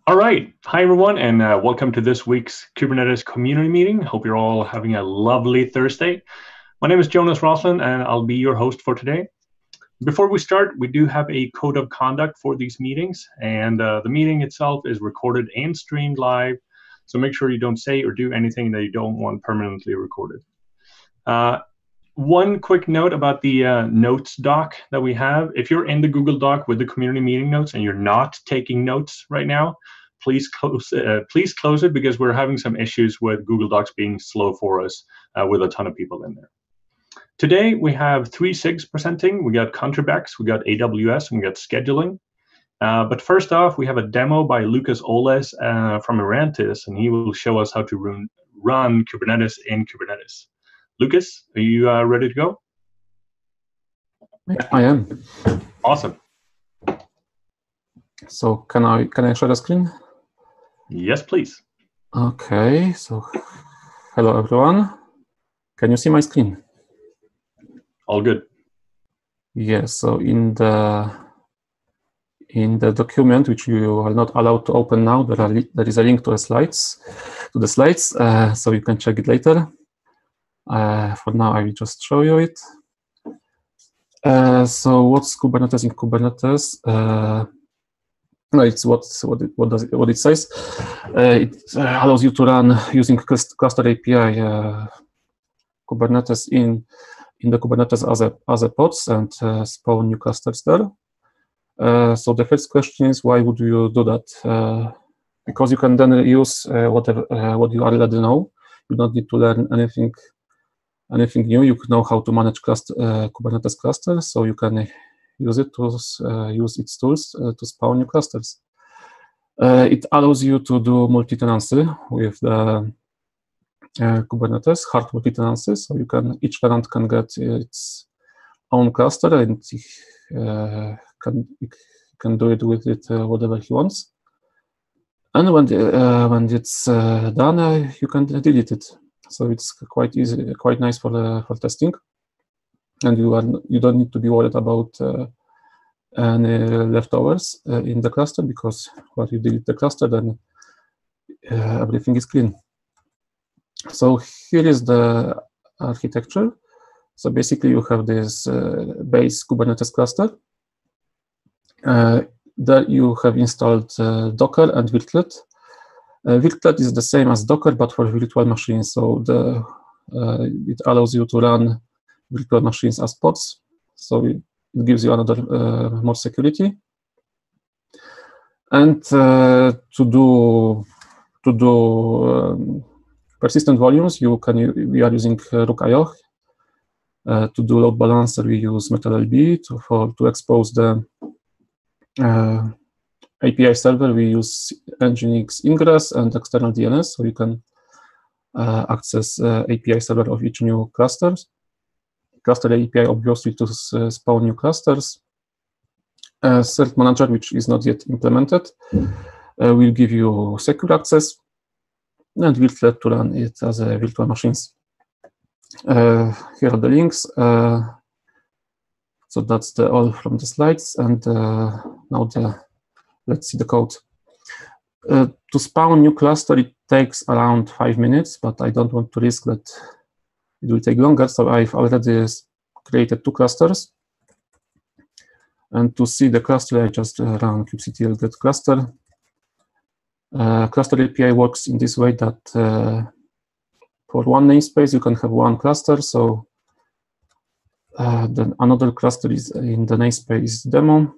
All right. Hi, everyone, and welcome to this week's Kubernetes community meeting. Hope you're all having a lovely Thursday. My name is Jonas Roslin, and I'll be your host for today. Before we start, we do have a code of conduct for these meetings, and the meeting itself is recorded and streamed live, so make sure you don't say or do anything that you don't want permanently recorded. One quick note about the notes doc that we have. If you're in the Google Doc with the community meeting notes and you're not taking notes right now, please close it because we're having some issues with Google Docs being slow for us with a ton of people in there. Today, we have 3 SIGs presenting. We got Contrabacks, we got AWS, and we got scheduling. But first off, we have a demo by Lucas Oles from Erantis, and he will show us how to run Kubernetes in Kubernetes. Lucas, are you ready to go? I am. Awesome. So can I share the screen? Yes, please. Okay. So hello everyone. Can you see my screen? All good. Yes. So in the document, which you are not allowed to open now, there is a link to the slides. So you can check it later. For now, I will just show you it. So what's Kubernetes in Kubernetes? No, it's what it says. It allows you to run using cluster API Kubernetes in the Kubernetes as a pods and spawn new clusters there. So the first question is, why would you do that? Because you can then use what you already know. You don't need to learn anything new. You know how to manage Kubernetes clusters, so you can use it to use its tools to spawn new clusters. It allows you to do multi-tenancy with the Kubernetes, hard multi-tenancy, so each tenant can get its own cluster and can do it with it whatever he wants. And when it's done, you can delete it. So it's quite easy, quite nice for testing, and you don't need to be worried about any leftovers in the cluster, because when you delete the cluster, then everything is clean. So here is the architecture. So basically, you have this base Kubernetes cluster. There you have installed Docker and Virtlet. Virtlet is the same as Docker, but for virtual machines. So it allows you to run virtual machines as pods. So it gives you another more security. And to do persistent volumes, we are using Rook.io. To do load balancer, we use MetalLB. To expose the API server, we use Nginx Ingress and external DNS, so you can access API server of each new cluster. Cluster API, obviously, to spawn new clusters. Cert Manager, which is not yet implemented, will give you secure access, and Virtlet to run it as a virtual machines. Here are the links. So that's all from the slides, and now let's see the code. To spawn new cluster, it takes around 5 minutes, but I don't want to risk that it will take longer, so I've already created 2 clusters. And to see the cluster, I just run kubectl get cluster. Cluster API works in this way that for one namespace, you can have one cluster, so then another cluster is in the namespace demo.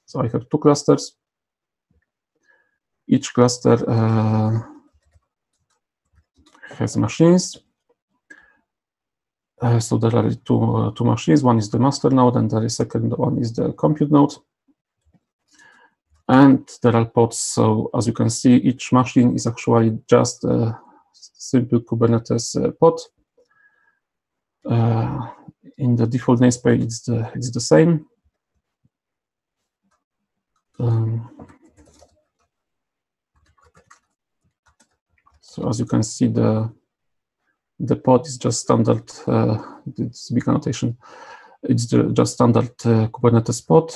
So I have 2 clusters. Each cluster has machines. So there are two machines. One is the master node, and the second one is the compute node. And there are pods. So as you can see, each machine is actually just a simple Kubernetes pod. In the default namespace, it's the same. So as you can see, the pod is just standard. It's big annotation. It's just standard Kubernetes pod.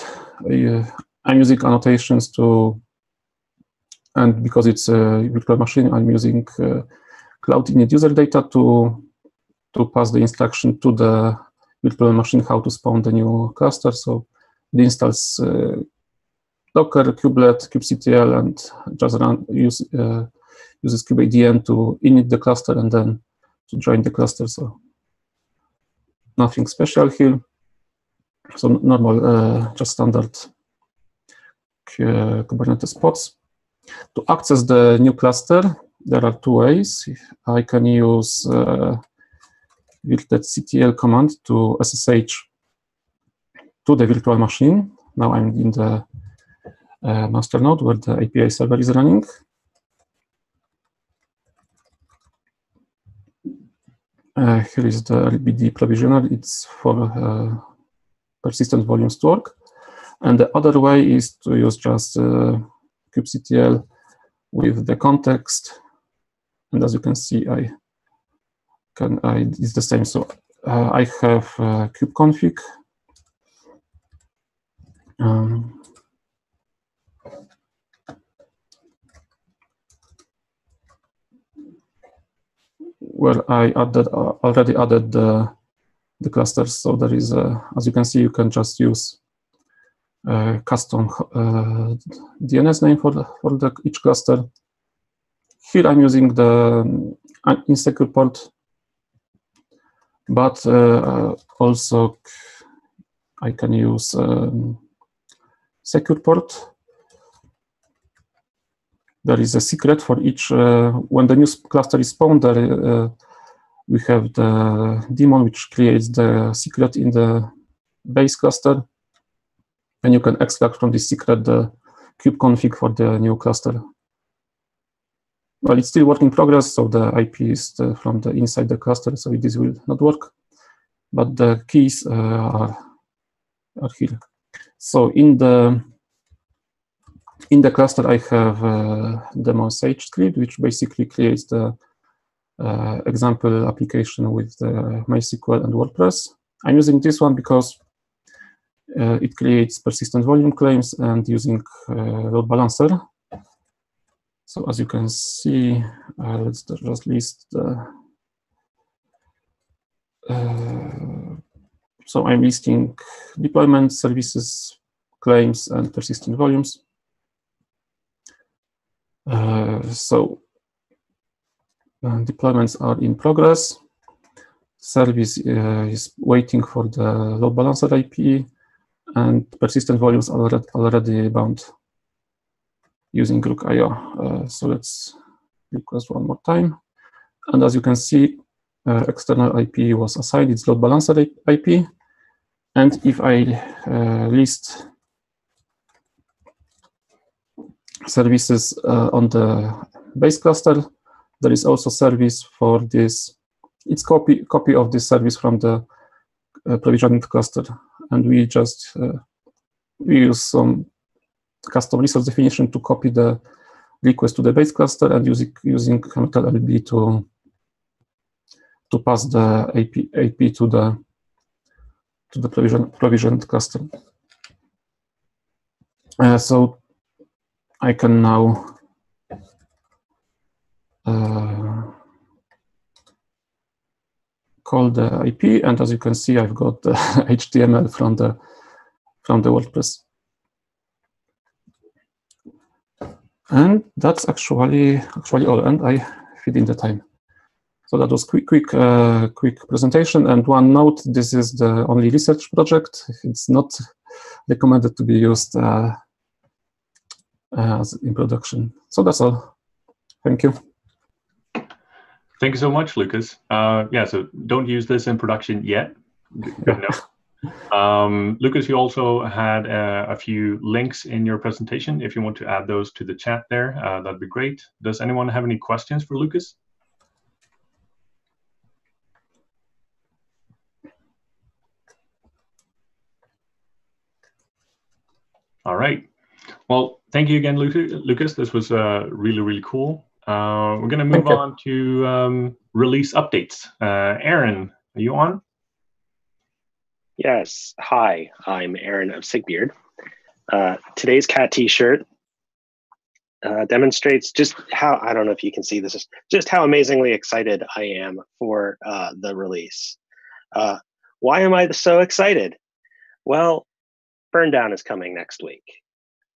I'm using annotations to And because it's a virtual machine, I'm using cloud init user data to pass the instruction to the virtual machine how to spawn the new cluster. So it installs Docker, Couplet, kubectl, and just uses kubeadm to init the cluster and then to join the cluster. So nothing special here. So normal, just standard Kubernetes pods. To access the new cluster, there are two ways. I can use virtctl command to SSH to the virtual machine. Now I'm in the master node where the API server is running. Here is the RBD provisioner. It's for persistent volumes to work. And the other way is to use just kubectl with the context. And as you can see, it's the same. So I have kubeconfig. Where I already added the clusters. So there is, as you can see, you can just use custom DNS name for each cluster. Here I'm using the insecure port, but also I can use secure port. There is a secret for each. When the new cluster is spawned, we have the daemon which creates the secret in the base cluster, and you can extract from this secret the kubeconfig for the new cluster. Well, it's still work in progress, so the IP is from the inside the cluster, so this will not work, but the keys are here. So in the cluster, I have demo Sage script, which basically creates the example application with MySQL and WordPress. I'm using this one because it creates persistent volume claims and using load balancer. So as you can see, let's just list the. So I'm listing deployment, services, claims, and persistent volumes. Deployments are in progress. Service is waiting for the load balancer IP, and persistent volumes are already bound using Rook.io. So let's request one more time. And as you can see, external IP was assigned its load balancer IP. And if I list services on the base cluster, there is also service for this. It's copy of this service from the provisioned cluster, and we just we use some custom resource definition to copy the request to the base cluster and using LB to pass the AP to the provisioned cluster. So I can now call the IP, and as you can see, I've got the HTML from the WordPress. And that's actually all, and I fit in the time. So that was quick presentation. And one note: this is the only research project. It's not recommended to be used as in production. So that's all. Thank you. Thank you so much, Lucas. Yeah, so don't use this in production yet. Good enough. Lucas, you also had a few links in your presentation. If you want to add those to the chat there, that'd be great. Does anyone have any questions for Lucas? All right. Well, thank you again, Lucas. This was really, really cool. We're going to move on to release updates. Aaron, are you on? Yes. Hi, I'm Aaron of Sigbeard. Today's cat t-shirt demonstrates just how, I don't know if you can see this, just how amazingly excited I am for the release. Why am I so excited? Well, burn down is coming next week.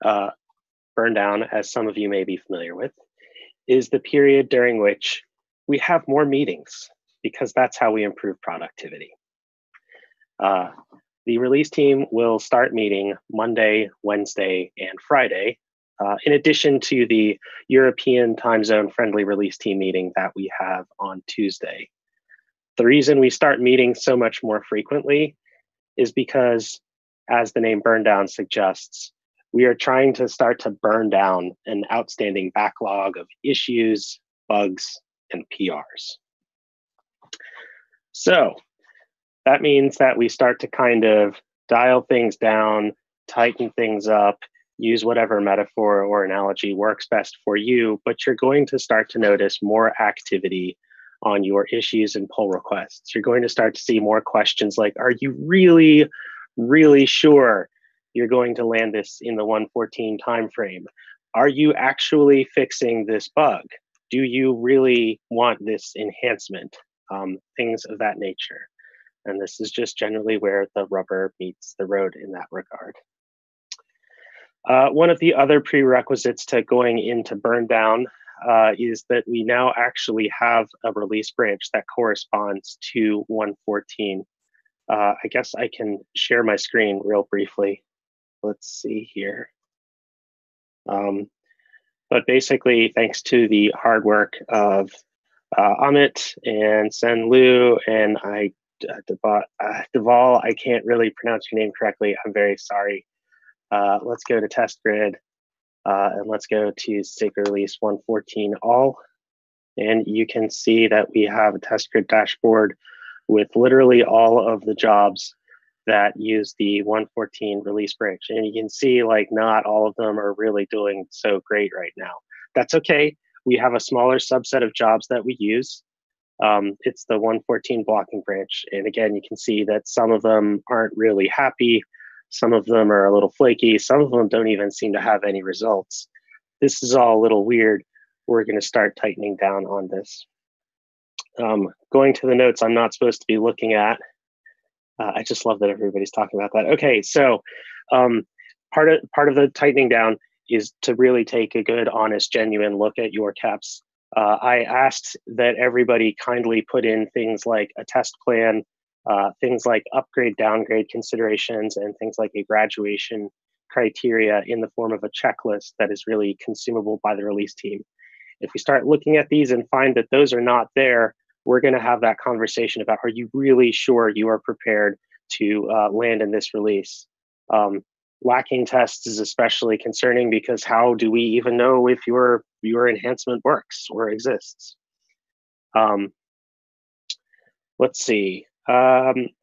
Burn down, as some of you may be familiar with, is the period during which we have more meetings, because that's how we improve productivity. The release team will start meeting Monday, Wednesday, and Friday, in addition to the European time zone friendly release team meeting that we have on Tuesday. The reason we start meeting so much more frequently is because, as the name Burn Down suggests, we are trying to start to burn down an outstanding backlog of issues, bugs, and PRs. So that means that we start to kind of dial things down, tighten things up, use whatever metaphor or analogy works best for you, but you're going to start to notice more activity on your issues and pull requests. You're going to start to see more questions like, are you really, really sure you're going to land this in the 114 timeframe? Are you actually fixing this bug? Do you really want this enhancement? Things of that nature. And this is just generally where the rubber meets the road in that regard. One of the other prerequisites to going into burn down is that we now actually have a release branch that corresponds to 114. I guess I can share my screen real briefly. Let's see here. But basically, thanks to the hard work of Amit and Sen Liu and Deval, I can't really pronounce your name correctly. I'm very sorry. Let's go to test grid and let's go to Cig release 114 all. And you can see that we have a test grid dashboard with literally all of the jobs that use the 114 release branch. And you can see like not all of them are really doing so great right now. That's okay. We have a smaller subset of jobs that we use. It's the 114 blocking branch. And again, you can see that some of them aren't really happy. Some of them are a little flaky. Some of them don't even seem to have any results. This is all a little weird. We're going to start tightening down on this. Going to the notes I'm not supposed to be looking at. I just love that everybody's talking about that. Okay, so part of the tightening down is to really take a good, honest, genuine look at your caps. I asked that everybody kindly put in things like a test plan, things like upgrade, downgrade considerations, and things like a graduation criteria in the form of a checklist that is really consumable by the release team. If we start looking at these and find that those are not there, we're going to have that conversation about, are you really sure you are prepared to land in this release? Lacking tests is especially concerning because how do we even know if your enhancement works or exists? Let's see.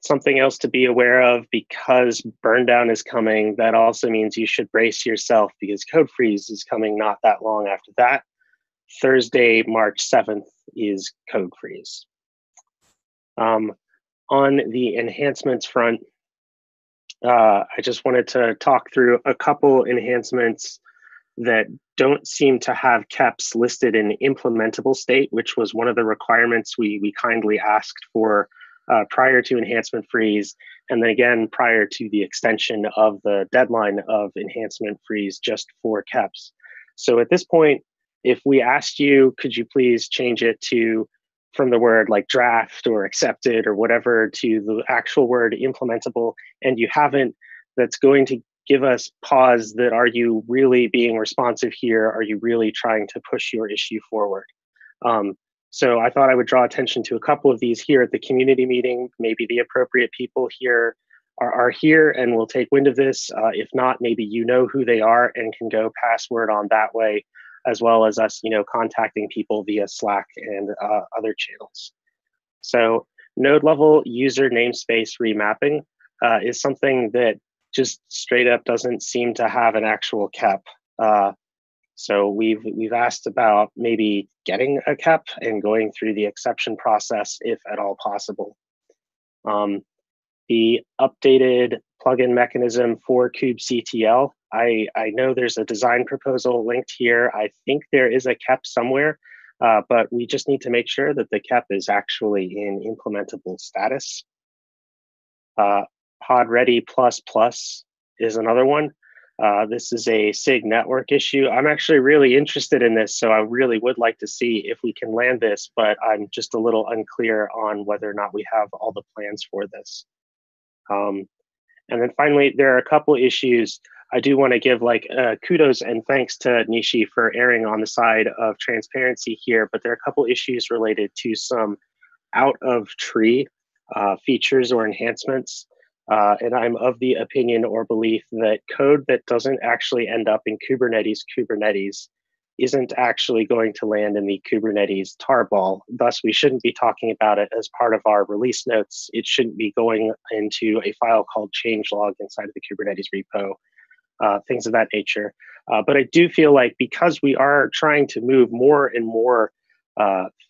Something else to be aware of, because burn down is coming, that also means you should brace yourself because code freeze is coming not that long after that. Thursday, March 7th is code freeze. On the enhancements front, I just wanted to talk through a couple enhancements that don't seem to have KEPs listed in implementable state, which was one of the requirements we kindly asked for prior to enhancement freeze, and then again prior to the extension of the deadline of enhancement freeze just for KEPs. So at this point, if we asked you, could you please change it to, from the word like draft or accepted or whatever, to the actual word implementable, and you haven't, that's going to give us pause that, are you really being responsive here? Are you really trying to push your issue forward? So I thought I would draw attention to a couple of these here at the community meeting. Maybe the appropriate people here are here and will take wind of this. If not, maybe you know who they are and can go pass word on that way, as well as us, contacting people via Slack and other channels. So node level user namespace remapping is something that just straight up doesn't seem to have an actual KEP. So we've asked about maybe getting a KEP and going through the exception process if at all possible. The updated plugin mechanism for kubectl I know there's a design proposal linked here. I think there is a KEP somewhere, but we just need to make sure that the KEP is actually in implementable status. Pod Ready ++ is another one. This is a Cig network issue. I'm actually really interested in this, so I really would like to see if we can land this, but I'm just a little unclear on whether or not we have all the plans for this. And then finally, there are a couple issues. I do want to give kudos and thanks to Nishi for erring on the side of transparency here, but there are a couple issues related to some out of tree features or enhancements. And I'm of the opinion or belief that code that doesn't actually end up in Kubernetes isn't actually going to land in the Kubernetes tarball. Thus, we shouldn't be talking about it as part of our release notes. It shouldn't be going into a file called changelog inside of the Kubernetes repo, things of that nature. But I do feel like because we are trying to move more and more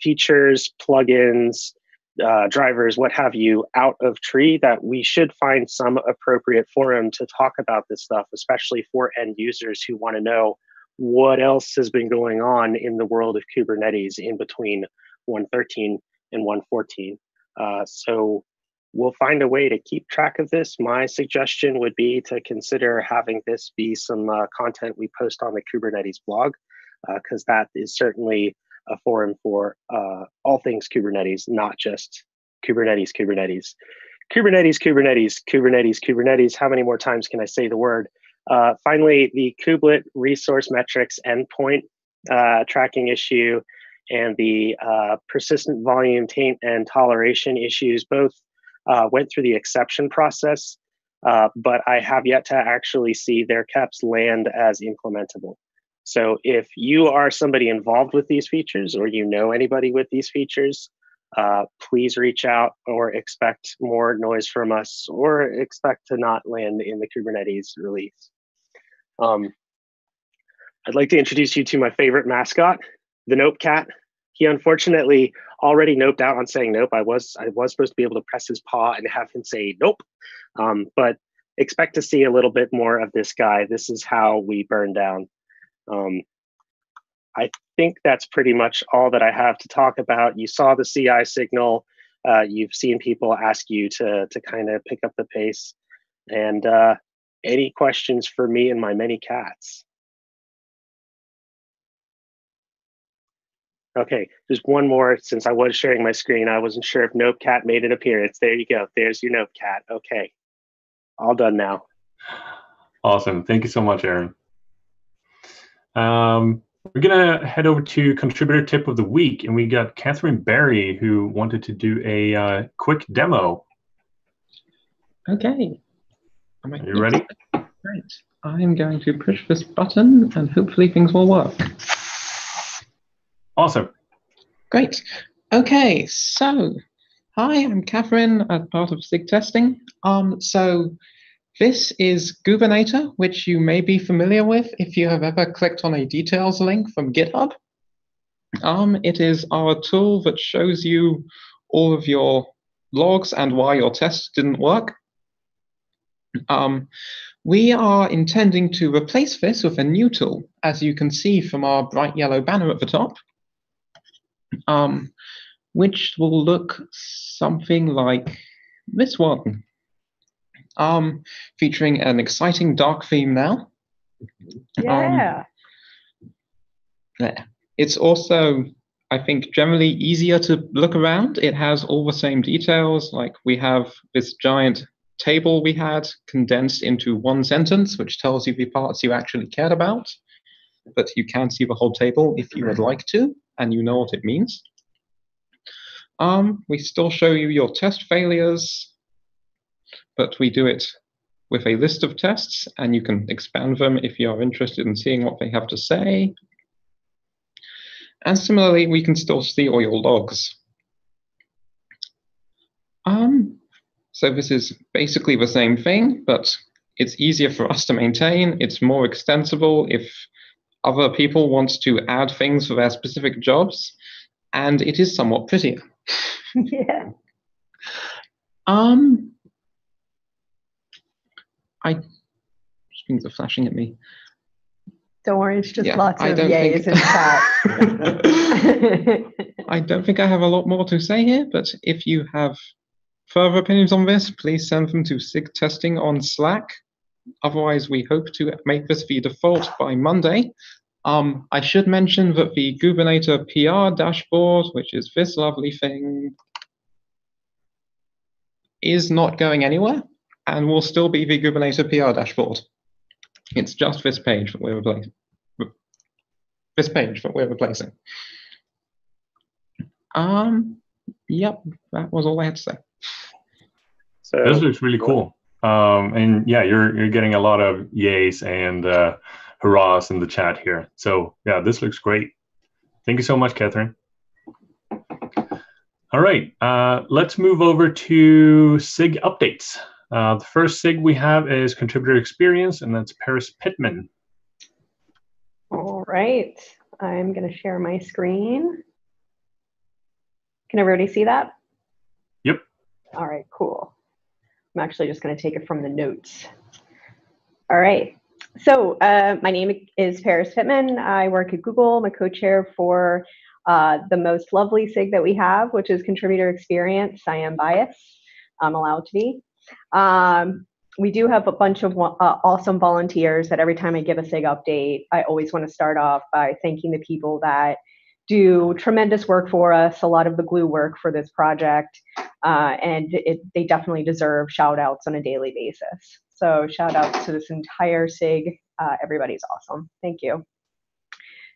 features, plugins, drivers, what have you, out of tree, that we should find some appropriate forum to talk about this stuff, especially for end users who want to know what else has been going on in the world of Kubernetes in between 1.13 and 1.14. So we'll find a way to keep track of this. My suggestion would be to consider having this be some content we post on the Kubernetes blog, because that is certainly a forum for all things Kubernetes, not just Kubernetes. How many more times can I say the word? Finally, the Couplet resource metrics endpoint tracking issue and the persistent volume taint and toleration issues both went through the exception process, but I have yet to actually see their KEPs land as implementable. So if you are somebody involved with these features or you know anybody with these features, please reach out or expect more noise from us or expect to not land in the Kubernetes release. I'd like to introduce you to my favorite mascot, the Nope Cat. He unfortunately already noped out on saying nope. I was supposed to be able to press his paw and have him say nope, but expect to see a little bit more of this guy. This is how we burn down. I think that's pretty much all that I have to talk about. You saw the CI signal. You've seen people ask you to kind of pick up the pace. And any questions for me and my many cats? Okay, just one more, since I was sharing my screen. I wasn't sure if Nope Cat made an appearance. There you go. There's your Nope Cat. Okay, all done now. Awesome. Thank you so much, Aaron. We're going to head over to contributor tip of the week, and we got Catherine Barry, who wanted to do a quick demo. Okay. Are you ready? Great. I'm going to push this button, and hopefully things will work. Awesome. Great. Okay, so hi, I'm Catherine, as part of Cig Testing. So this is Kubernetes, which you may be familiar with if you have ever clicked on a details link from GitHub. It is our tool that shows you all of your logs and why your tests didn't work. We are intending to replace this with a new tool, as you can see from our bright yellow banner at the top, which will look something like this one. Featuring an exciting dark theme now. Yeah. It's also, I think, generally easier to look around. It has all the same details. Like we have this giant table we had condensed into one sentence, which tells you the parts you actually cared about. But you can see the whole table if you would like to, and you know what it means. We still show you your test failures, but we do it with a list of tests, and you can expand them if you are interested in seeing what they have to say. And similarly, we can still see all your logs. So this is basically the same thing, but it's easier for us to maintain. It's more extensible if other people want to add things for their specific jobs, and it is somewhat prettier. Yeah. I just things are flashing at me. Don't worry, it's just Yeah, lots I of don't yays think- in chat. I don't think I have a lot more to say here, but if you have further opinions on this, please send them to Cig Testing on Slack. Otherwise, we hope to make this the default by Monday. I should mention that the Kubernetes PR dashboard, which is this lovely thing, is not going anywhere and will still be the Kubernetes PR dashboard. It's just this page that we're replacing. Yep, that was all I had to say. So This looks really cool. And yeah, you're getting a lot of yays and hurrahs in the chat here. So yeah, this looks great. Thank you so much, Catherine. All right, let's move over to Cig Updates. The first Cig we have is Contributor Experience, and that's Paris Pittman. All right, I'm going to share my screen. Can everybody see that? Yep. All right, cool. I'm actually just going to take it from the notes. All right. So my name is Paris Pittman. I work at Google. I'm a co-chair for the most lovely Cig that we have, which is Contributor Experience. I am biased. I'm allowed to be. We do have a bunch of awesome volunteers that every time I give a Cig update, I always want to start off by thanking the people that do tremendous work for us, a lot of the glue work for this project, and they definitely deserve shout outs on a daily basis. So shout outs to this entire Cig. Everybody's awesome. Thank you.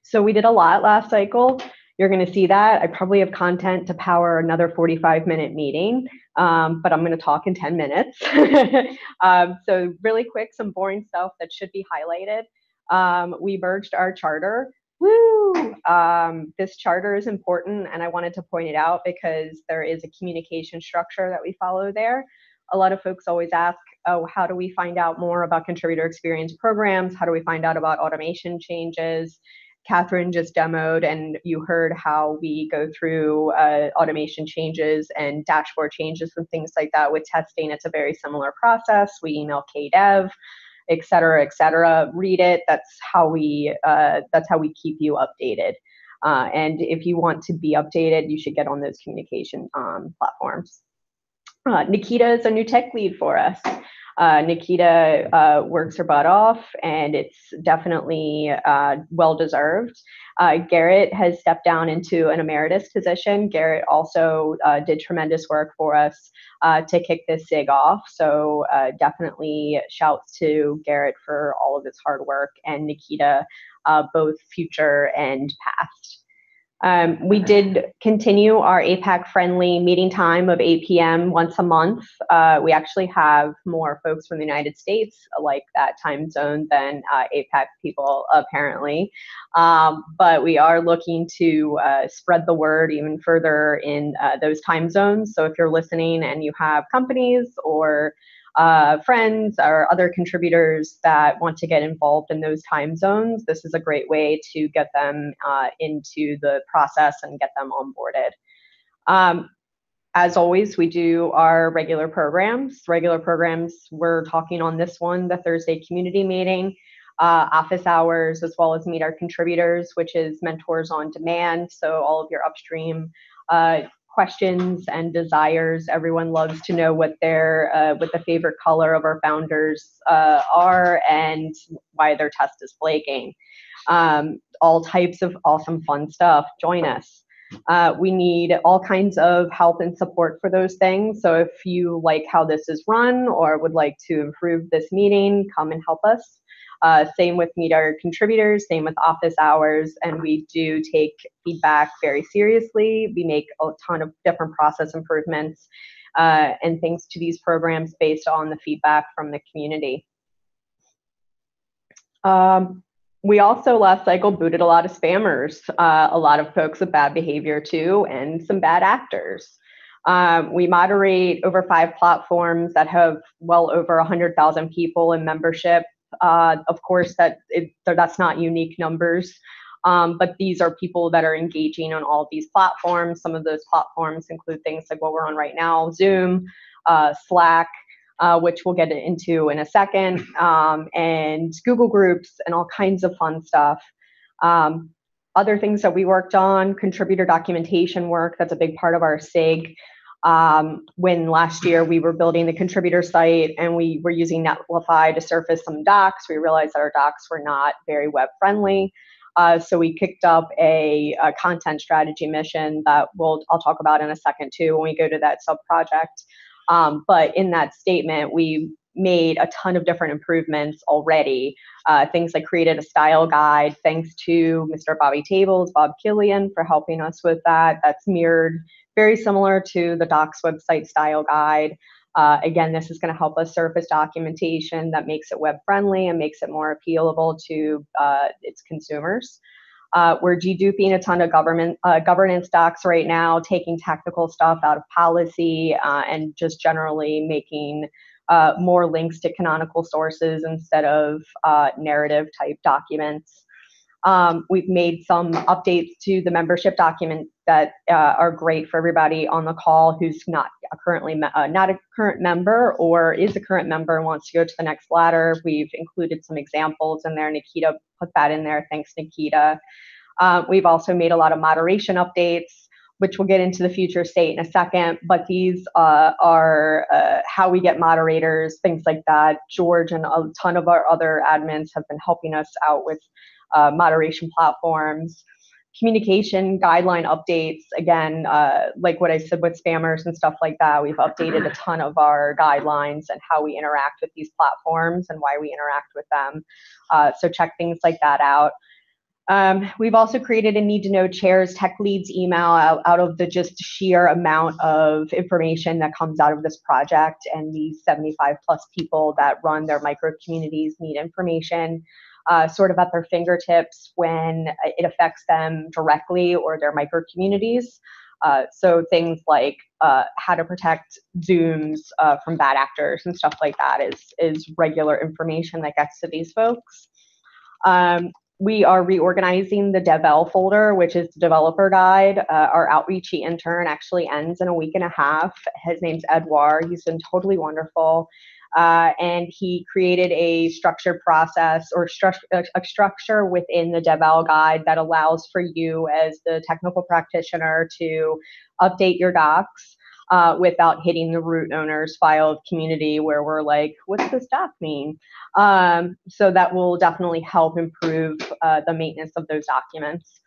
So we did a lot last cycle. You're going to see that. I probably have content to power another 45-minute meeting, but I'm going to talk in 10 minutes. So really quick, some boring stuff that should be highlighted. We merged our charter. Woo! This charter is important, and I wanted to point it out because there is a communication structure that we follow there. A lot of folks always ask, oh, how do we find out more about contributor experience programs? How do we find out about automation changes? Catherine just demoed, and you heard how we go through automation changes and dashboard changes and things like that with testing. It's a very similar process. We email KDev, et cetera, read it. That's how we keep you updated. And if you want to be updated, you should get on those communication platforms. Nikita is a new tech lead for us. Nikita works her butt off, and it's definitely well-deserved. Garrett has stepped down into an emeritus position. Garrett also did tremendous work for us to kick this Cig off. So definitely shouts to Garrett for all of his hard work, and Nikita, both future and past. We did continue our APAC-friendly meeting time of 8 p.m. once a month. We actually have more folks from the United States like that time zone than APAC people, apparently. But we are looking to spread the word even further in those time zones. So if you're listening and you have companies or friends or other contributors that want to get involved in those time zones, this is a great way to get them into the process and get them onboarded. As always, we do our regular programs. We're talking on this one, the Thursday community meeting, office hours, as well as meet our contributors, which is mentors on demand. So all of your upstream questions and desires. Everyone loves to know what what the favorite color of our founders are and why their test is flaking. All types of awesome fun stuff. Join us. We need all kinds of help and support for those things. So if you like how this is run or would like to improve this meeting, come and help us. Same with meet our contributors, same with office hours, and we do take feedback very seriously. We make a ton of different process improvements and things to these programs based on the feedback from the community. We also last cycle booted a lot of spammers, a lot of folks with bad behavior too, and some bad actors. We moderate over 5 platforms that have well over 100,000 people in membership. Of course, that's not unique numbers, but these are people that are engaging on all these platforms. Some of those platforms include things like what we're on right now, Zoom, Slack, which we'll get into in a second, and Google Groups and all kinds of fun stuff. Other things that we worked on, contributor documentation work, that's a big part of our Cig. When last year we were building the contributor site and we were using Netlify to surface some docs, we realized that our docs were not very web friendly. So we kicked up a content strategy mission that I'll talk about in a second too when we go to that sub project. But in that statement, we made a ton of different improvements already. Things like created a style guide, thanks to Mr. Bobby Tables, Bob Killian, for helping us with that. That's mirrored very similar to the docs website style guide. Again, this is going to help us surface documentation that makes it web friendly and makes it more appealable to its consumers. We're deduping a ton of governance docs right now, taking technical stuff out of policy and just generally making more links to canonical sources instead of narrative type documents. We've made some updates to the membership document that are great for everybody on the call who's not currently not a current member or is a current member and wants to go to the next ladder. We've included some examples in there. Nikita put that in there. Thanks, Nikita. We've also made a lot of moderation updates, which we'll get into the future state in a second, but these are how we get moderators, things like that. George and a ton of our other admins have been helping us out with moderation platforms. Communication guideline updates, again, like what I said with spammers and stuff like that, we've updated a ton of our guidelines and how we interact with these platforms and why we interact with them. So check things like that out. We've also created a need to know chairs tech leads email out of the just sheer amount of information that comes out of this project, and these 75 plus people that run their micro communities need information sort of at their fingertips when it affects them directly or their micro communities. So things like how to protect Zooms from bad actors and stuff like that is regular information that gets to these folks. We are reorganizing the DevL folder, which is the developer guide. Our outreachy intern actually ends in a week and a half. His name's Edouard. He's been totally wonderful. And he created a structured process or a structure within the DevL guide that allows for you as the technical practitioner to update your docs without hitting the root owner's file of community where we're like, what's this doc mean? So that will definitely help improve the maintenance of those documents.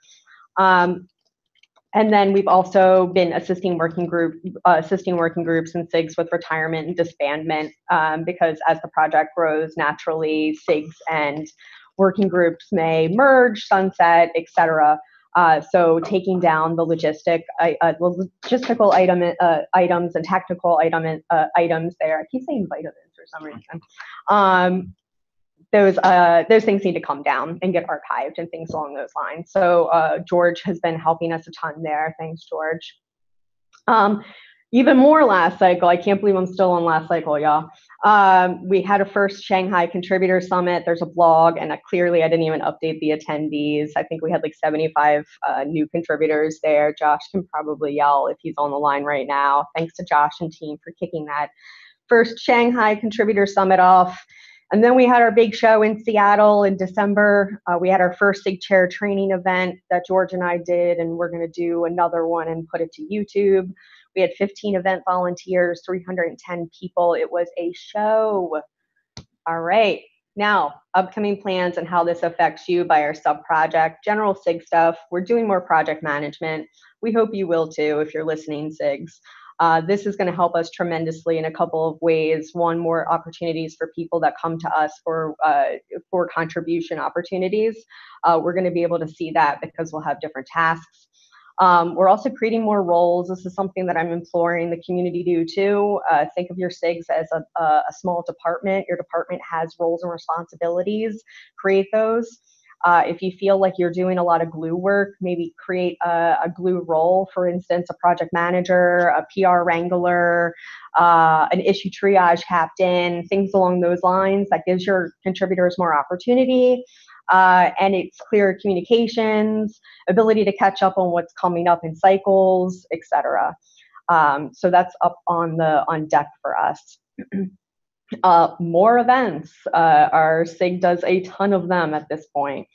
And then we've also been assisting working groups and SIGs with retirement and disbandment because as the project grows, naturally SIGs and working groups may merge, sunset, etc. So taking down the logistical items and technical items there. I keep saying vitamins for some reason. Those things need to come down and get archived and things along those lines. So George has been helping us a ton there. Thanks, George. Even more last cycle. I can't believe I'm still on last cycle, y'all. We had a first Shanghai Contributor Summit. There's a blog, and clearly I didn't even update the attendees. I think we had like 75 new contributors there. Josh can probably yell if he's on the line right now. Thanks to Josh and team for kicking that first Shanghai Contributor Summit off. And then we had our big show in Seattle in December. We had our first SIG Chair training event that George and I did, and we're going to do another one and put it to YouTube. We had 15 event volunteers, 310 people. It was a show. All right. Now, upcoming plans and how this affects you by our sub-project. General SIG stuff. We're doing more project management. We hope you will too if you're listening, SIGs. This is going to help us tremendously in a couple of ways. One, more opportunities for people that come to us for contribution opportunities. We're going to be able to see that because we'll have different tasks. We're also creating more roles. This is something that I'm imploring the community to do too. Think of your SIGs as a small department. Your department has roles and responsibilities. Create those. If you feel like you're doing a lot of glue work, maybe create a glue role, for instance, a project manager, a PR wrangler, an issue triage captain, things along those lines. That gives your contributors more opportunity. And it's clear communications, ability to catch up on what's coming up in cycles, etc. So that's up on deck for us. More events. Our Cig does a ton of them at this point.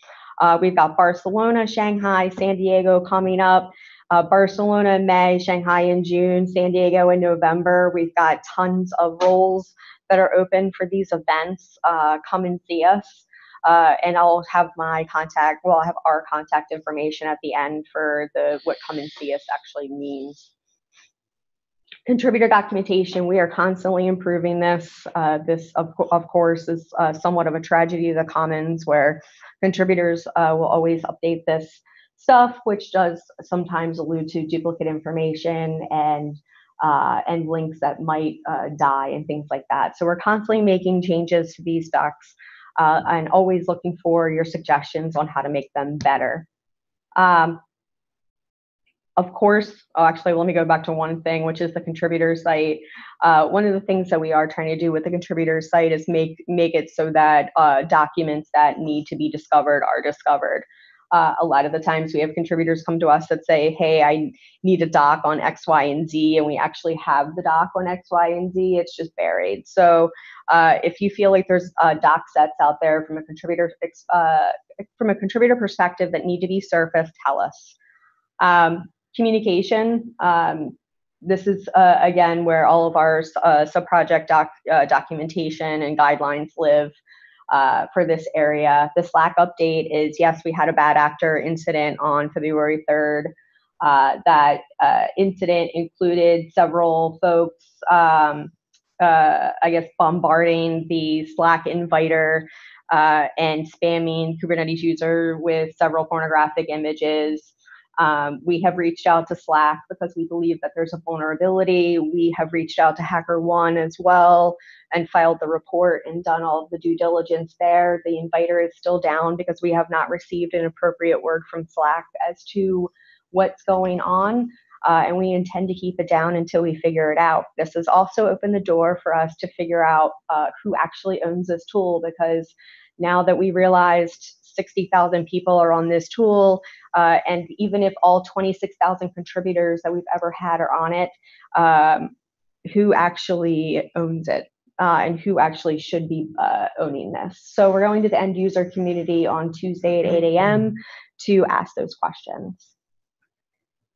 We've got Barcelona, Shanghai, San Diego coming up. Barcelona in May, Shanghai in June, San Diego in November. We've got tons of roles that are open for these events. Come and see us. And I'll have my contact, well, I'll have our contact information at the end for what come and see us actually means. Contributor documentation, we are constantly improving this. This, of course, is somewhat of a tragedy of the commons, where contributors will always update this stuff, which does sometimes allude to duplicate information and links that might die and things like that. So we're constantly making changes to these docs and always looking for your suggestions on how to make them better. Of course, actually, let me go back to one thing, which is the contributor site. One of the things that we are trying to do with the contributor site is make it so that documents that need to be discovered are discovered. A lot of the times we have contributors come to us that say, hey, I need a doc on X, Y, and Z, and we actually have the doc on X, Y, and Z, it's just buried. So if you feel like there's doc sets out there from a contributor perspective that need to be surfaced, tell us. Communication, this is, again, where all of our sub-project documentation and guidelines live. For this area. The Slack update is, yes, we had a bad actor incident on February 3rd. That incident included several folks, I guess, bombarding the Slack inviter and spamming Kubernetes user with several pornographic images. We have reached out to Slack because we believe that there's a vulnerability. We have reached out to HackerOne as well and filed the report and done all of the due diligence there. The inviter is still down because we have not received an appropriate word from Slack as to what's going on. And we intend to keep it down until we figure it out. This has also opened the door for us to figure out who actually owns this tool, because now that we realized 60,000 people are on this tool, and even if all 26,000 contributors that we've ever had are on it, who actually owns it and who actually should be owning this. So we're going to the end user community on Tuesday at 8 a.m. to ask those questions.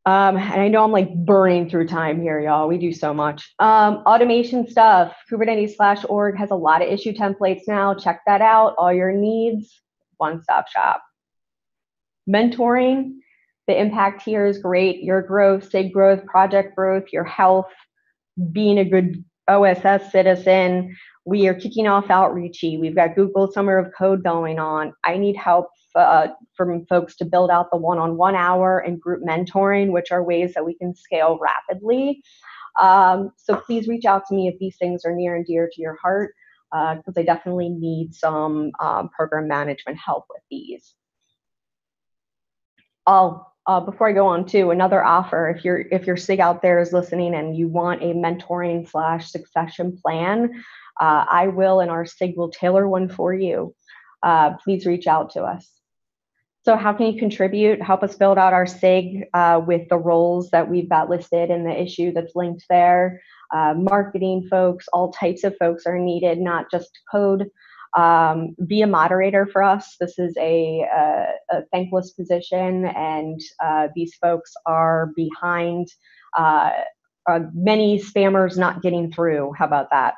And I know I'm like burning through time here, y'all. We do so much. Automation stuff, Kubernetes/org has a lot of issue templates now. Check that out. All your needs, one-stop shop. Mentoring, the impact here is great. Your growth, Cig growth, project growth, your health, being a good OSS citizen. We are kicking off Outreachy. We've got Google Summer of Code going on. I need help from folks to build out the one-on-one hour and group mentoring, which are ways that we can scale rapidly. So please reach out to me if these things are near and dear to your heart, because I definitely need some program management help with these. Before I go on to another offer, if your Cig out there is listening and you want a mentoring/succession plan, I will, and our Cig will tailor one for you. Please reach out to us. So how can you contribute? Help us build out our Cig with the roles that we've got listed in the issue that's linked there. Marketing folks, all types of folks are needed, not just code. Be a moderator for us. This is a thankless position, and these folks are behind many spammers not getting through. How about that?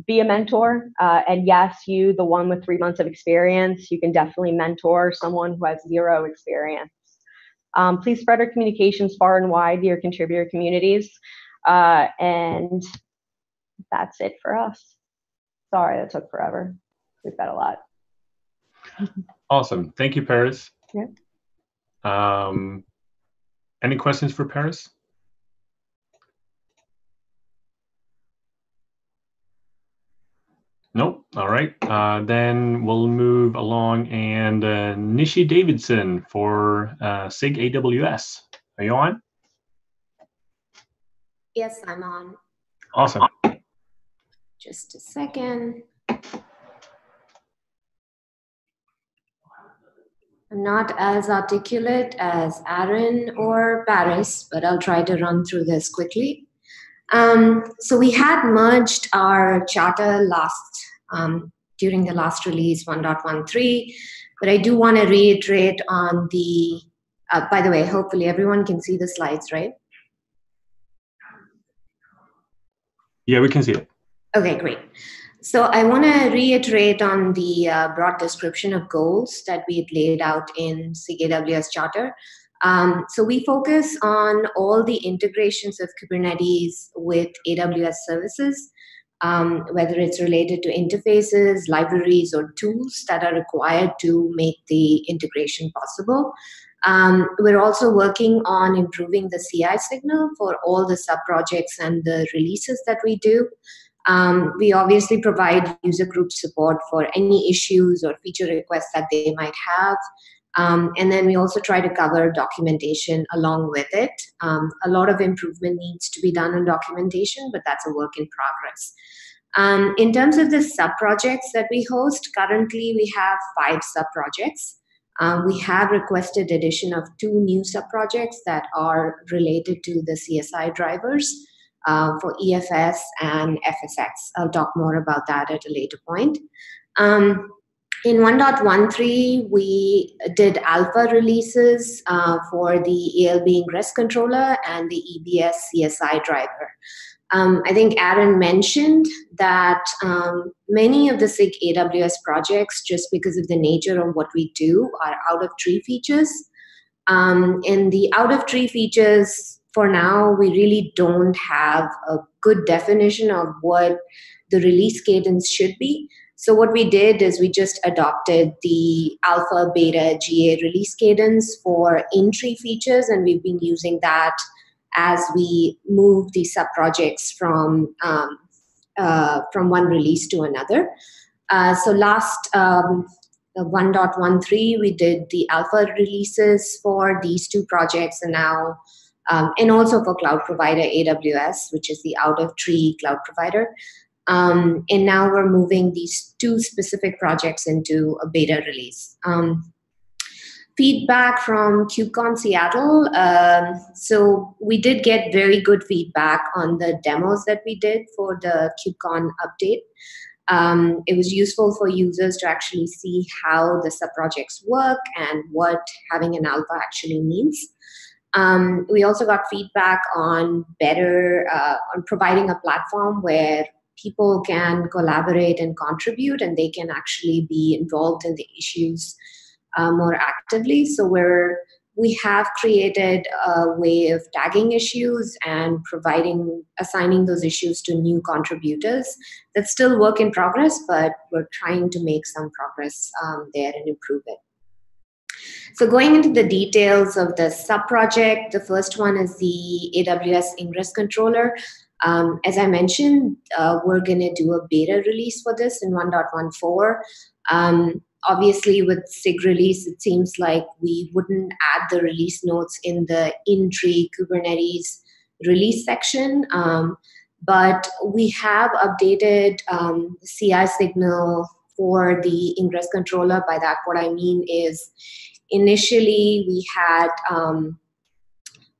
Be a mentor. And yes, you, the one with 3 months of experience, you can definitely mentor someone who has 0 experience. Please spread our communications far and wide to your contributor communities. And that's it for us. Sorry, that took forever. We've got a lot. Awesome. Thank you, Paris. Yeah. Any questions for Paris? Nope. All right. Then we'll move along, and Nishi Davidson for Cig AWS. Are you on? Yes, I'm on. Awesome. Just a second. I'm not as articulate as Aaron or Paris, but I'll try to run through this quickly. So we had merged our charter during the last release 1.13, but I do want to reiterate on the, by the way, hopefully everyone can see the slides, right? Yeah, we can see it. Okay, great. So I want to reiterate on the broad description of goals that we had laid out in Cig AWS Charter. So we focus on all the integrations of Kubernetes with AWS services, whether it's related to interfaces, libraries, or tools that are required to make the integration possible. We're also working on improving the CI signal for all the sub-projects and the releases that we do. We obviously provide user group support for any issues or feature requests that they might have. And then we also try to cover documentation along with it. A lot of improvement needs to be done on documentation, but that's a work in progress. In terms of the sub-projects that we host, currently we have 5 sub-projects. We have requested addition of 2 new sub-projects that are related to the CSI drivers for EFS and FSX. I'll talk more about that at a later point. In 1.13, we did alpha releases for the ALB Ingress Controller and the Ebs Csi Driver. I think Aaron mentioned that many of the Cig AWS projects, just because of the nature of what we do, are out-of-tree features. And the out-of-tree features, for now, we really don't have a good definition of what the release cadence should be. So what we did is we just adopted the alpha, beta, GA release cadence for in-tree features, and we've been using that as we move the sub-projects from one release to another. So last 1.13, we did the alpha releases for these 2 projects, and now, and also for cloud provider AWS, which is the out-of-tree cloud provider. And now we're moving these 2 specific projects into a beta release. Feedback from KubeCon Seattle. So we did get very good feedback on the demos that we did for the KubeCon update. It was useful for users to actually see how the sub-projects work and what having an alpha actually means. We also got feedback on on providing a platform where people can collaborate and contribute, and they can actually be involved in the issues more actively. So we have created a way of tagging issues and assigning those issues to new contributors. That's still work in progress, but we're trying to make some progress there and improve it. So going into the details of the sub-project, the first one is the AWS Ingress Controller. As I mentioned, we're going to do a beta release for this in 1.14. Obviously, with Cig release, it seems like we wouldn't add the release notes in the in-tree Kubernetes release section, but we have updated the CI signal for the Ingress Controller. By that, what I mean is initially we had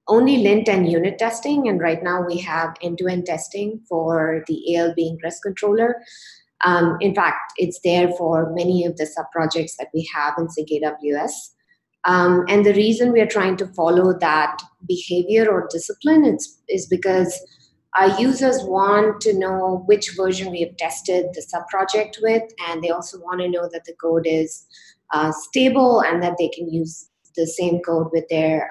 only lint and unit testing, and right now we have end-to-end testing for the ALB Ingress Controller. In fact, it's there for many of the sub-projects that we have in Cig AWS. And the reason we are trying to follow that behavior or discipline is because our users want to know which version we have tested the sub-project with, and they also want to know that the code is stable and that they can use the same code with their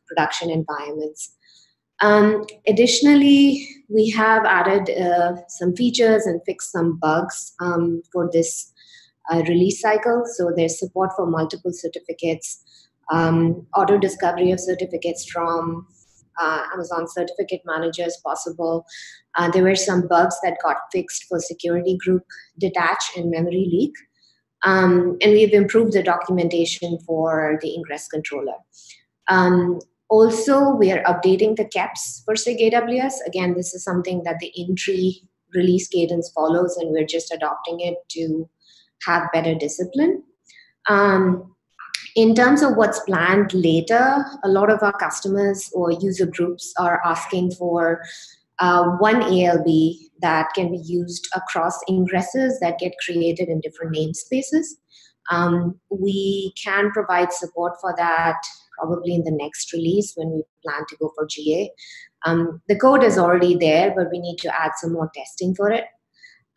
production environments. Additionally, we have added some features and fixed some bugs for this release cycle. So there's support for multiple certificates, auto discovery of certificates from Amazon Certificate Manager is possible. There were some bugs that got fixed for security group detach and memory leak. And we've improved the documentation for the Ingress Controller. Also, we are updating the KEPs for Cig AWS. Again, this is something that the in-tree release cadence follows, and we're just adopting it to have better discipline. In terms of what's planned later, a lot of our customers or user groups are asking for one ALB that can be used across ingresses that get created in different namespaces. We can provide support for that probably in the next release when we plan to go for GA. The code is already there, but we need to add some more testing for it.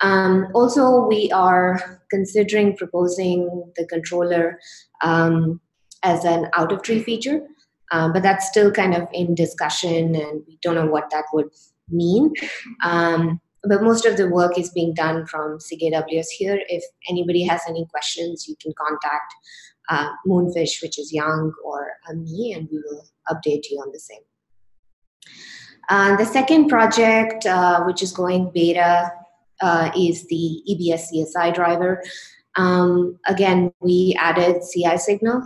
Also, we are considering proposing the controller as an out-of-tree feature, but that's still kind of in discussion, and we don't know what that would mean. But most of the work is being done from Cig AWS here. If anybody has any questions, you can contact Moonfish, which is Young, or me, and we will update you on the same. The second project, which is going beta, is the Ebs Csi Driver. Again, we added CI signal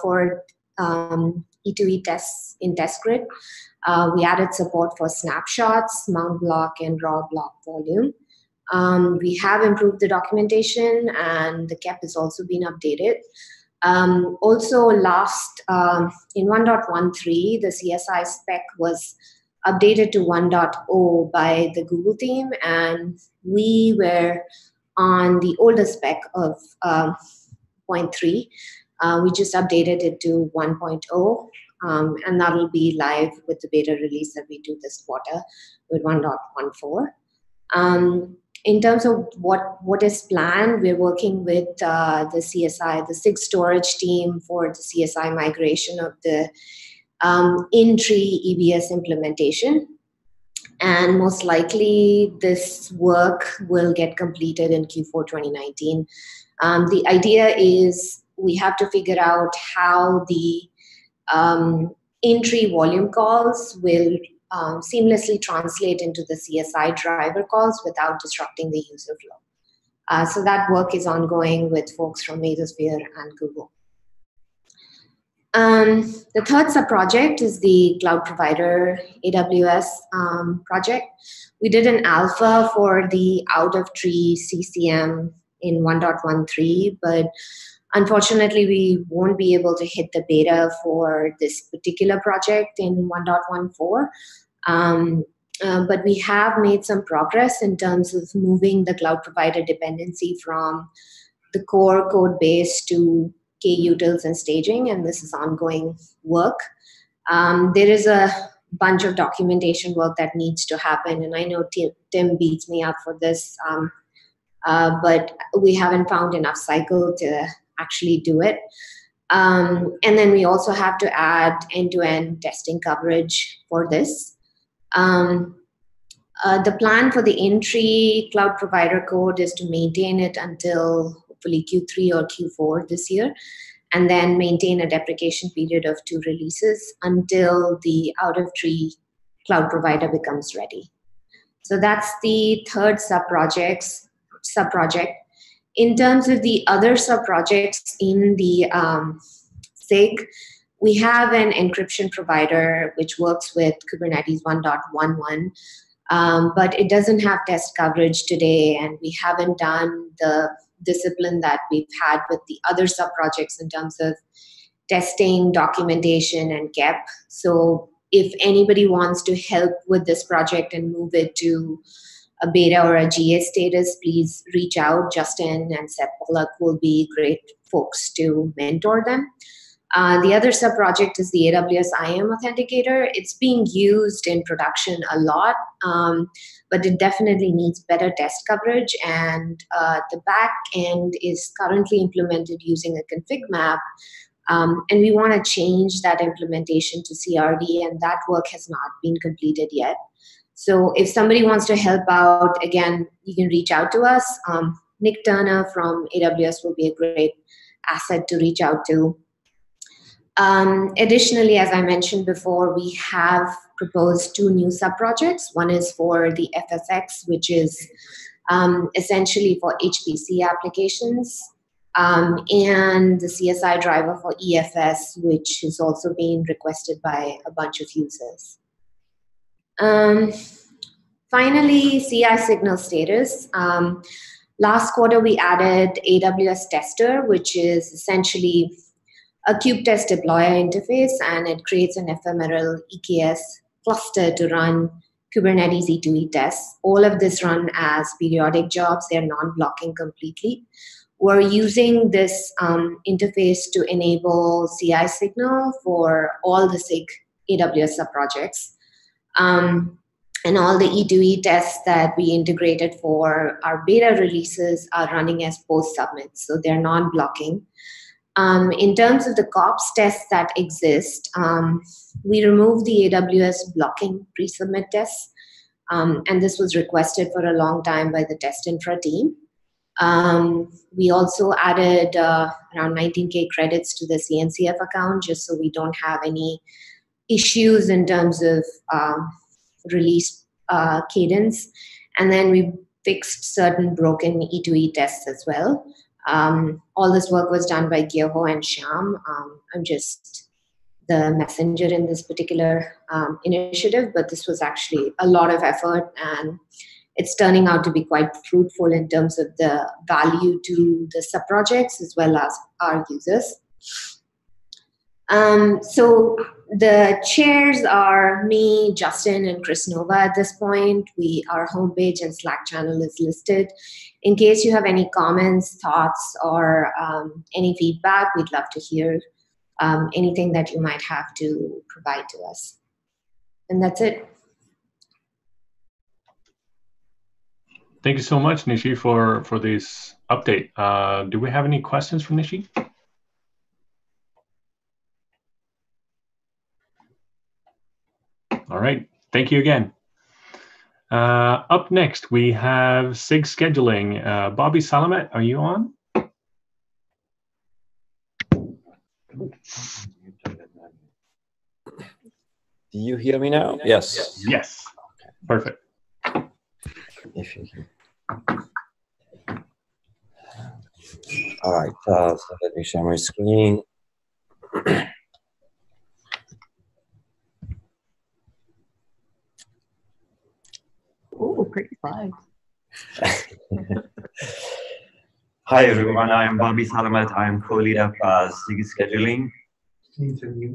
for E2E tests in test grid. We added support for snapshots, mount block, and raw block volume. We have improved the documentation, and the KEP has also been updated. Also, last in 1.13, the CSI spec was updated to 1.0 by the Google team, and we were on the older spec of 0.3. We just updated it to 1.0, and that will be live with the beta release that we do this quarter with 1.14. In terms of what is planned, we're working with the CSI, the Cig storage team, for the CSI migration of the in-tree EBS implementation. And most likely this work will get completed in Q4 2019. The idea is we have to figure out how the in-tree volume calls will seamlessly translate into the CSI driver calls without disrupting the user flow. So that work is ongoing with folks from Mesosphere and Google. The third sub-project is the cloud provider AWS project. We did an alpha for the out-of-tree CCM in 1.13, but unfortunately, we won't be able to hit the beta for this particular project in 1.14. But we have made some progress in terms of moving the cloud provider dependency from the core code base to K-utils and staging, and this is ongoing work. There is a bunch of documentation work that needs to happen, and I know Tim beats me up for this, but we haven't found enough cycle to actually do it. And then we also have to add end-to-end testing coverage for this. The plan for the in-tree cloud provider code is to maintain it until hopefully Q3 or Q4 this year, and then maintain a deprecation period of 2 releases until the out-of-tree cloud provider becomes ready. So that's the third sub-project. In terms of the other sub-projects in the Cig, we have an encryption provider which works with Kubernetes 1.11, but it doesn't have test coverage today, and we haven't done the discipline that we've had with the other sub-projects in terms of testing, documentation, and KEP. So if anybody wants to help with this project and move it to a beta or a GA status, please reach out. Justin and Seth Pollack will be great folks to mentor them. The other sub-project is the AWS IAM Authenticator. It's being used in production a lot, but it definitely needs better test coverage, and the back end is currently implemented using a config map, and we want to change that implementation to CRD, and that work has not been completed yet. So if somebody wants to help out, again, you can reach out to us. Nick Turner from AWS will be a great asset to reach out to. Additionally, as I mentioned before, we have proposed 2 new sub-projects. One is for the FSX, which is essentially for HPC applications, and the CSI driver for EFS, which is also being requested by a bunch of users. Finally, CI signal status. Last quarter, we added AWS Tester, which is essentially a kubetest deployer interface, and it creates an ephemeral EKS cluster to run Kubernetes E2E tests. All of this run as periodic jobs. They're non-blocking completely. We're using this interface to enable CI signal for all the Cig AWS subprojects. And all the E2E tests that we integrated for our beta releases are running as post-submits, so they're non-blocking. In terms of the COPS tests that exist, we removed the AWS blocking pre-submit tests, and this was requested for a long time by the test infra team. We also added around 19K credits to the CNCF account just so we don't have any issues in terms of release cadence. And then we fixed certain broken E2E tests as well. All this work was done by Gyoho and Shyam. I'm just the messenger in this particular initiative, but this was actually a lot of effort, and it's turning out to be quite fruitful in terms of the value to the sub-projects as well as our users. So the chairs are me, Justin, and Chris Nova at this point. Our homepage and Slack channel is listed. In case you have any comments, thoughts, or any feedback, we'd love to hear anything that you might have to provide to us. And that's it. Thank you so much, Nishi, for this update. Do we have any questions from Nishi? All right, thank you again. Up next, we have Cig scheduling. Bobby Salamat, are you on? Do you hear me now? Yes. Yes. Okay. Perfect. If you can. All right, so let me share my screen. Ooh, pretty slides. Hi, everyone. I am Bobby Salamat. I am co-lead of Cig scheduling.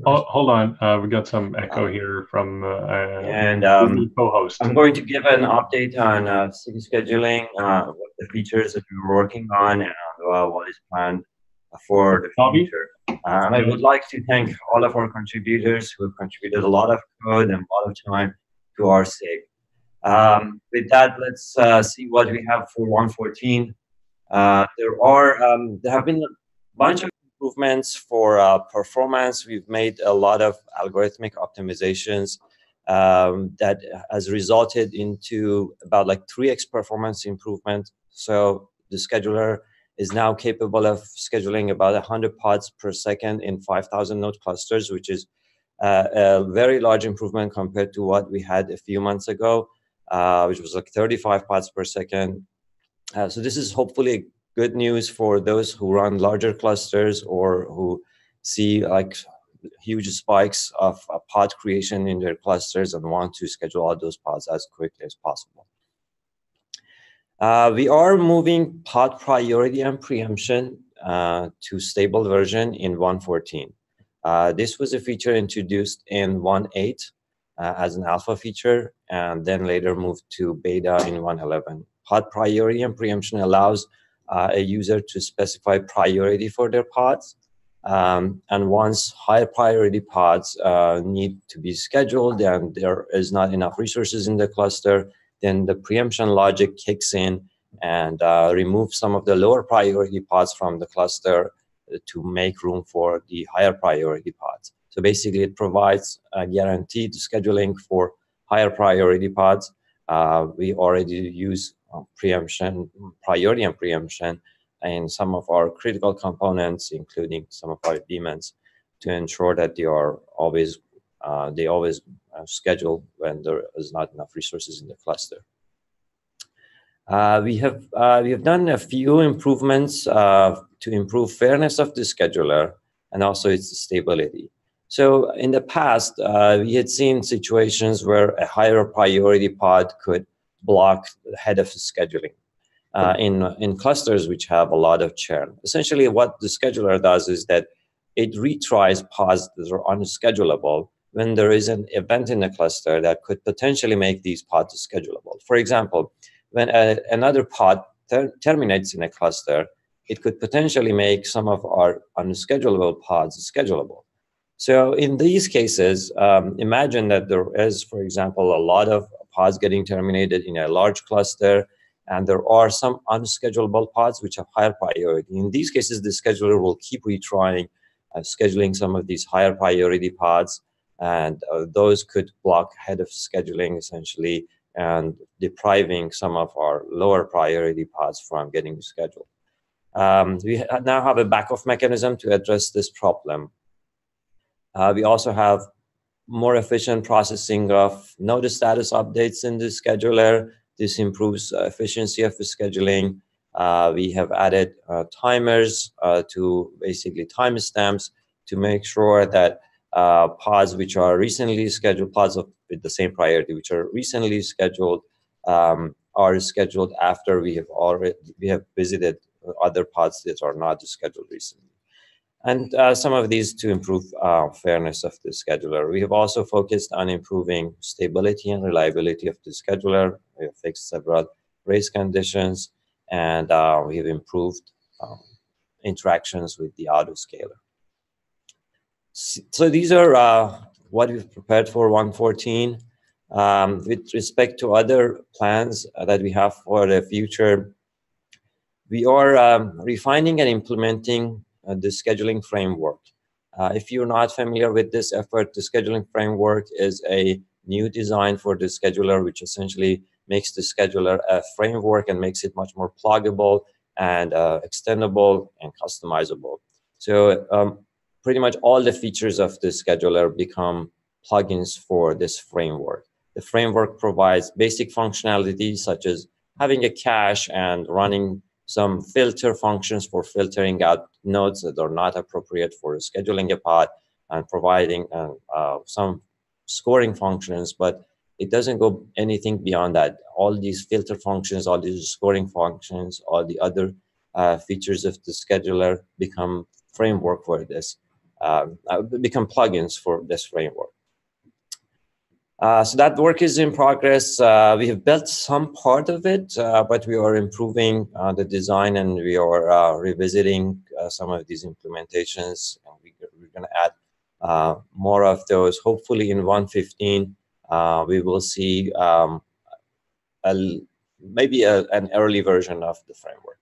Oh, hold on. We got some echo here from co-host. I'm going to give an update on Cig scheduling, what the features that we're working on, and what is planned for the future. And I would like to thank all of our contributors who have contributed a lot of code and a lot of time to our Cig. With that, let's see what we have for 1.14. There have been a bunch of improvements for performance. We've made a lot of algorithmic optimizations that has resulted into about like 3x performance improvement. So the scheduler is now capable of scheduling about 100 pods per second in 5,000 node clusters, which is a very large improvement compared to what we had a few months ago, which was like 35 pods per second. So this is hopefully good news for those who run larger clusters or who see like huge spikes of pod creation in their clusters and want to schedule all those pods as quickly as possible. We are moving pod priority and preemption to stable version in 1.14. This was a feature introduced in 1.8 as an alpha feature, and then later moved to beta in 1.11. Pod priority and preemption allows a user to specify priority for their pods. And once higher priority pods need to be scheduled and there is not enough resources in the cluster, then the preemption logic kicks in and removes some of the lower priority pods from the cluster to make room for the higher priority pods. So basically, it provides a guaranteed scheduling for higher priority pods. We already use preemption, priority and preemption in some of our critical components, including some of our daemons, to ensure that they always schedule when there is not enough resources in the cluster. We have done a few improvements to improve fairness of the scheduler and also its stability. So in the past, we had seen situations where a higher priority pod could block the head of scheduling in clusters which have a lot of churn. Essentially, what the scheduler does is that it retries pods that are unschedulable when there is an event in the cluster that could potentially make these pods schedulable. For example, when another pod terminates in a cluster, it could potentially make some of our unschedulable pods schedulable. So in these cases, imagine that there is, for example, a lot of pods getting terminated in a large cluster, and there are some unschedulable pods which have higher priority. In these cases, the scheduler will keep retrying scheduling some of these higher priority pods, and those could block head of scheduling essentially and depriving some of our lower priority pods from getting scheduled. We now have a backup mechanism to address this problem. We also have more efficient processing of node status updates in the scheduler. This improves efficiency of the scheduling. We have added timers to basically timestamps to make sure that pods which are recently scheduled, pods with the same priority, which are recently scheduled, are scheduled after we have visited other pods that are not scheduled recently. And some of these to improve fairness of the scheduler. We have also focused on improving stability and reliability of the scheduler. We have fixed several race conditions, and we have improved interactions with the autoscaler. So these are what we've prepared for 1.14. With respect to other plans that we have for the future, we are refining and implementing the scheduling framework. If you're not familiar with this effort, the scheduling framework is a new design for the scheduler, which essentially makes the scheduler a framework and makes it much more pluggable and extendable and customizable. So pretty much all the features of the scheduler become plugins for this framework. The framework provides basic functionality such as having a cache and running some filter functions for filtering out nodes that are not appropriate for scheduling a pod, and providing some scoring functions, but it doesn't go anything beyond that. All these filter functions, all these scoring functions, all the other features of the scheduler become framework for this, become plugins for this framework. So that work is in progress. We have built some part of it, but we are improving the design, and we are revisiting some of these implementations. And we're going to add more of those. Hopefully in 1.15, we will see maybe an early version of the framework.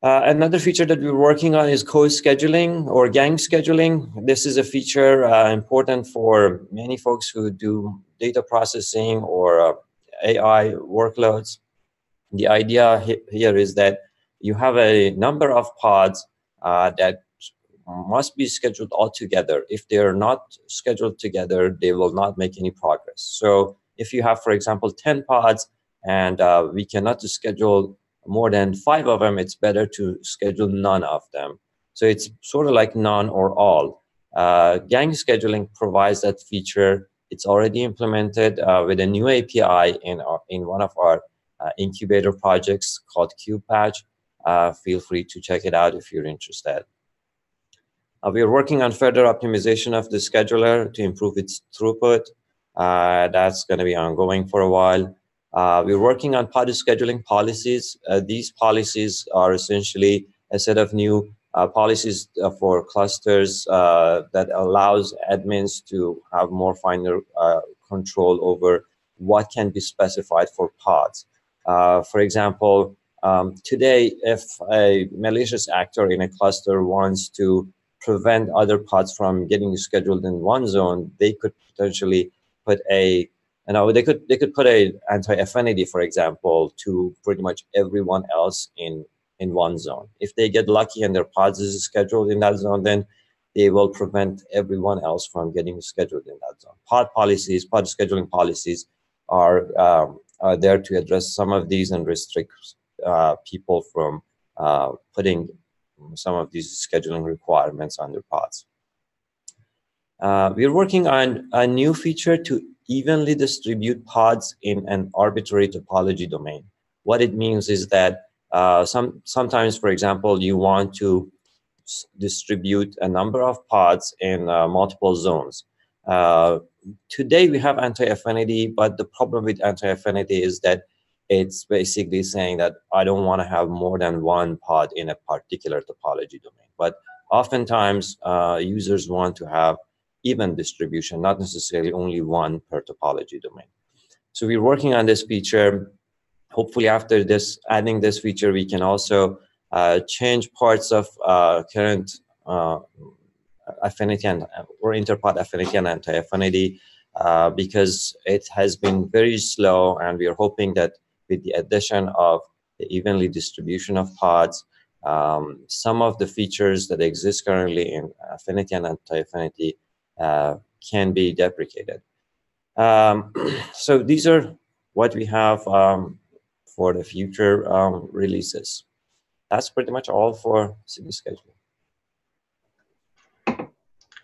Another feature that we're working on is co-scheduling or gang scheduling. This is a feature important for many folks who do data processing or AI workloads. The idea here is that you have a number of pods that must be scheduled all together. If they are not scheduled together, they will not make any progress. So if you have, for example, 10 pods and we cannot schedule more than 5 of them, it's better to schedule none of them. So it's sort of like none or all. Gang scheduling provides that feature. It's already implemented with a new API in one of our incubator projects called Couplet. Feel free to check it out if you're interested. We are working on further optimization of the scheduler to improve its throughput. That's going to be ongoing for a while. We're working on pod scheduling policies. These policies are essentially a set of new policies for clusters that allows admins to have more finer control over what can be specified for pods. For example, today, if a malicious actor in a cluster wants to prevent other pods from getting scheduled in one zone, they could potentially put a they could put a anti-affinity, for example, to pretty much everyone else in one zone. If they get lucky and their pods is scheduled in that zone, then they will prevent everyone else from getting scheduled in that zone. Pod scheduling policies are there to address some of these and restrict people from putting some of these scheduling requirements on their pods. We're working on a new feature to evenly distribute pods in an arbitrary topology domain. What it means is that sometimes, for example, you want to distribute a number of pods in multiple zones. Today we have anti-affinity, but the problem with anti-affinity is that it's basically saying that I don't want to have more than one pod in a particular topology domain. But oftentimes users want to have even distribution, not necessarily only one per topology domain. So we're working on this feature. Hopefully after this, adding this feature, we can also change parts of current affinity and or interpod affinity and anti-affinity because it has been very slow, and we are hoping that with the addition of the evenly distribution of pods, some of the features that exist currently in affinity and anti-affinity can be deprecated. So these are what we have for the future releases. That's pretty much all for Cig schedule.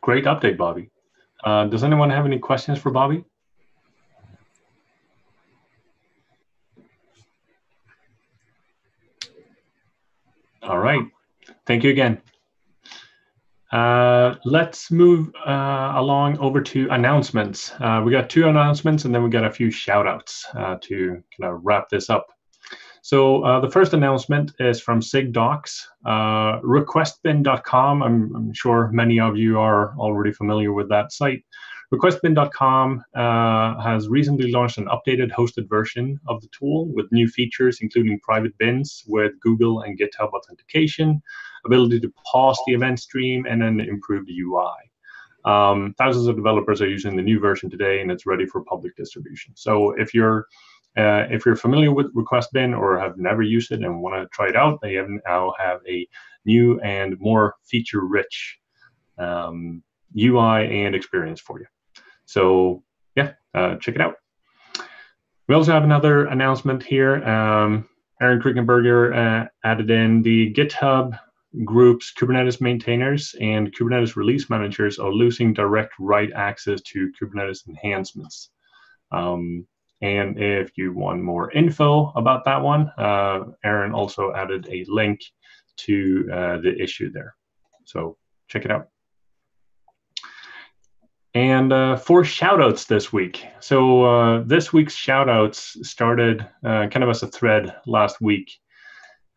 Great update, Bobby. Does anyone have any questions for Bobby? All right. Thank you again. Let's move along over to announcements. We got 2 announcements, and then we got a few shout outs to kind of wrap this up. So the first announcement is from Cig Docs. Requestbin.com, I'm sure many of you are already familiar with that site. Requestbin.com has recently launched an updated hosted version of the tool with new features, including private bins with Google and GitHub authentication, ability to pause the event stream, and an improved UI. Thousands of developers are using the new version today, and it's ready for public distribution. So if you're familiar with Requestbin or have never used it and want to try it out, they now have a new and more feature-rich UI and experience for you. So yeah, check it out. We also have another announcement here. Aaron Kriegenberger added in the GitHub groups Kubernetes maintainers and Kubernetes release managers are losing direct write access to Kubernetes enhancements. And if you want more info about that one, Aaron also added a link to the issue there. So check it out. And 4 shoutouts this week. So this week's shoutouts started kind of as a thread last week.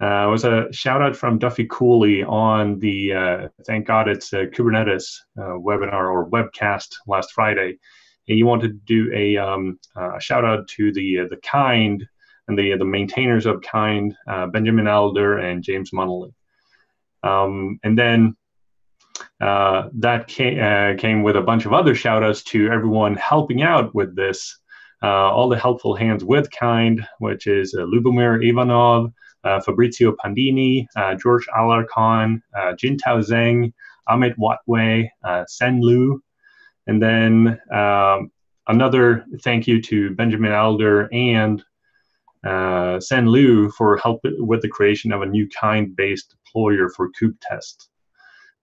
It was a shoutout from Duffy Cooley on the Thank God It's Kubernetes webinar or webcast last Friday. He wanted to do a shout out to the Kind and the maintainers of Kind, Benjamin Alder and James Munnelly. And then that came with a bunch of other shout outs to everyone helping out with this, all the helpful hands with Kind, which is Lubomir Ivanov, Fabrizio Pandini, George Alarcon, Jintao Zheng, Amit Watway, Sen Lu, and then another thank you to Benjamin Alder and Sen Lu for help with the creation of a new Kind-based deployer for kubetest.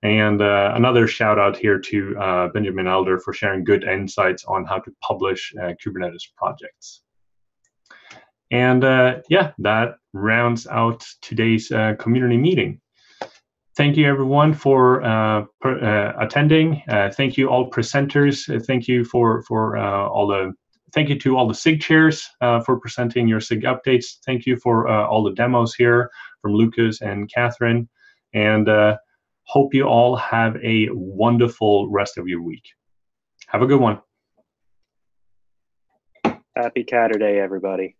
And another shout out here to Benjamin Alder for sharing good insights on how to publish Kubernetes projects. And yeah, that rounds out today's community meeting. Thank you everyone for attending. Thank you all presenters. Thank you thank you to all the Cig chairs for presenting your Cig updates. Thank you for all the demos here from Lucas and Catherine. And hope you all have a wonderful rest of your week. Have a good one. Happy Catterday, everybody.